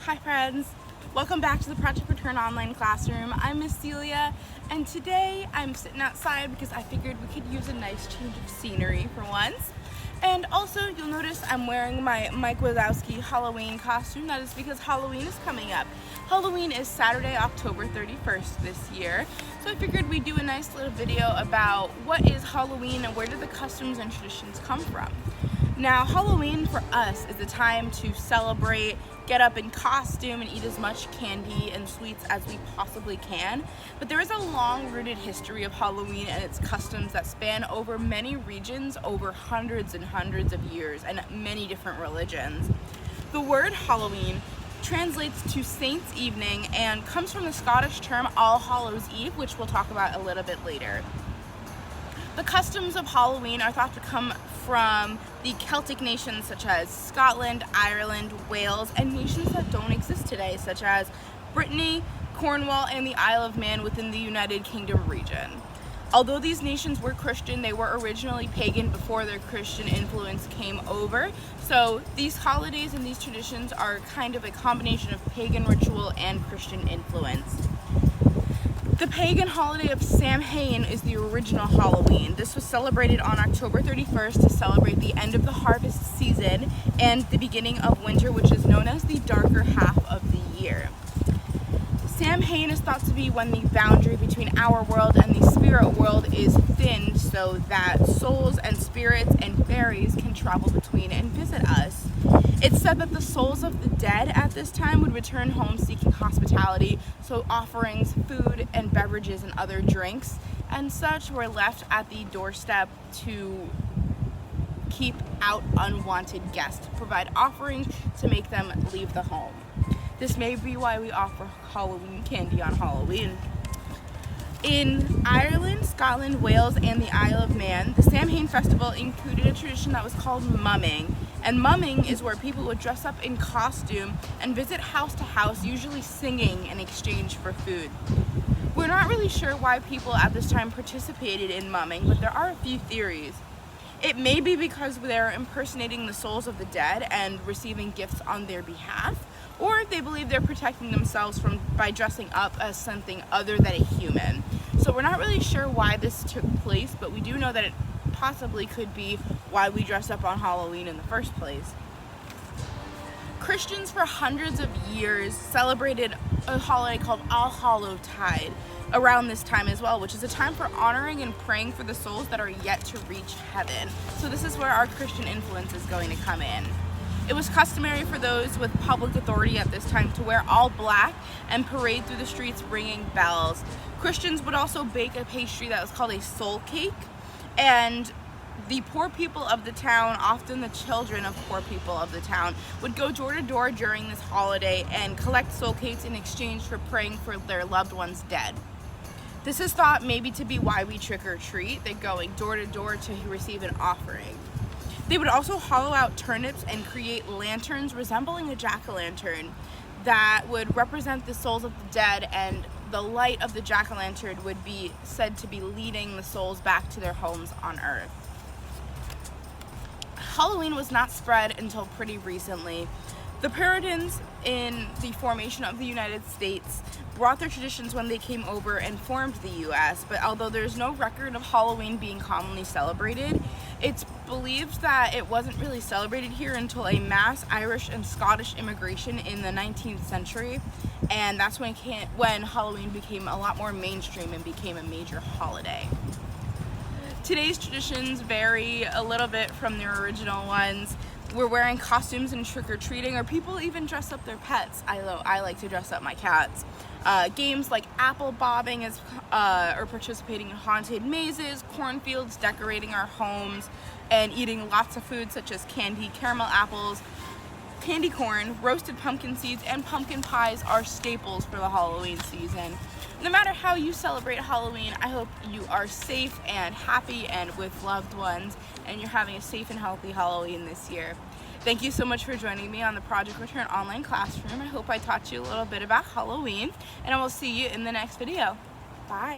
Hi friends, welcome back to the Project Return Online Classroom. I'm Miss Celia, and today I'm sitting outside because I figured we could use a nice change of scenery for once. And also, you'll notice I'm wearing my Mike Wazowski Halloween costume. That is because Halloween is coming up. Halloween is Saturday, October 31st this year. So I figured we'd do a nice little video about what is Halloween and where did the customs and traditions come from. Now, Halloween for us is a time to celebrate, get up in costume, and eat as much candy and sweets as we possibly can. But there is a long-rooted history of Halloween and its customs that span over many regions, over hundreds and hundreds of years, and many different religions. The word Halloween translates to Saints' Evening and comes from the Scottish term All Hallows' Eve, which we'll talk about a little bit later. The customs of Halloween are thought to come from the Celtic nations such as Scotland, Ireland, Wales, and nations that don't exist today such as Brittany, Cornwall, and the Isle of Man within the United Kingdom region. Although these nations were Christian, they were originally pagan before their Christian influence came over. So these holidays and these traditions are kind of a combination of pagan ritual and Christian influence. The pagan holiday of Samhain is the original Halloween. This was celebrated on October 31st to celebrate the end of the harvest season and the beginning of winter, which is known as the darker half of the year. Samhain is thought to be when the boundary between our world and the spirit world is thinned so that souls and spirits and fairies can travel between and visit us. It's said that the souls of the dead at this time would return home seeking hospitality, so offerings, food, and beverages and other drinks and such were left at the doorstep to keep out unwanted guests, to provide offerings to make them leave the home. This may be why we offer Halloween candy on Halloween. In Ireland, Scotland, Wales, and the Isle of Man, the Samhain festival included a tradition that was called mumming. And mumming is where people would dress up in costume and visit house to house, usually singing in exchange for food. We're not really sure why people at this time participated in mumming, but there are a few theories. It may be because they're impersonating the souls of the dead and receiving gifts on their behalf, or they believe they're protecting themselves by dressing up as something other than a human. So we're not really sure why this took place, but we do know that it possibly could be why we dress up on Halloween in the first place. Christians for hundreds of years celebrated a holiday called All Hallow Tide around this time as well, which is a time for honoring and praying for the souls that are yet to reach heaven. So this is where our Christian influence is going to come in. It was customary for those with public authority at this time to wear all black and parade through the streets ringing bells. Christians would also bake a pastry that was called a soul cake, and the poor people of the town, often the children of poor people of the town, would go door to door during this holiday and collect soul cakes in exchange for praying for their loved ones dead. This is thought maybe to be why we trick or treat. They're going door to door to receive an offering. They would also hollow out turnips and create lanterns resembling a jack-o'-lantern that would represent the souls of the dead, and the light of the jack-o'-lantern would be said to be leading the souls back to their homes on earth. Halloween was not spread until pretty recently. The Puritans in the formation of the United States brought their traditions when they came over and formed the US, but although there's no record of Halloween being commonly celebrated, it's believed that it wasn't really celebrated here until a mass Irish and Scottish immigration in the 19th century, and that's when Halloween became a lot more mainstream and became a major holiday. Today's traditions vary a little bit from their original ones. We're wearing costumes and trick-or-treating, or people even dress up their pets. I like to dress up my cats. Games like apple bobbing or participating in haunted mazes, cornfields, decorating our homes, and eating lots of food such as candy, caramel apples, candy corn, roasted pumpkin seeds, and pumpkin pies are staples for the Halloween season. No matter how you celebrate Halloween, I hope you are safe and happy and with loved ones, and you're having a safe and healthy Halloween this year. Thank you so much for joining me on the Project Return Online Classroom. I hope I taught you a little bit about Halloween, and I will see you in the next video. Bye.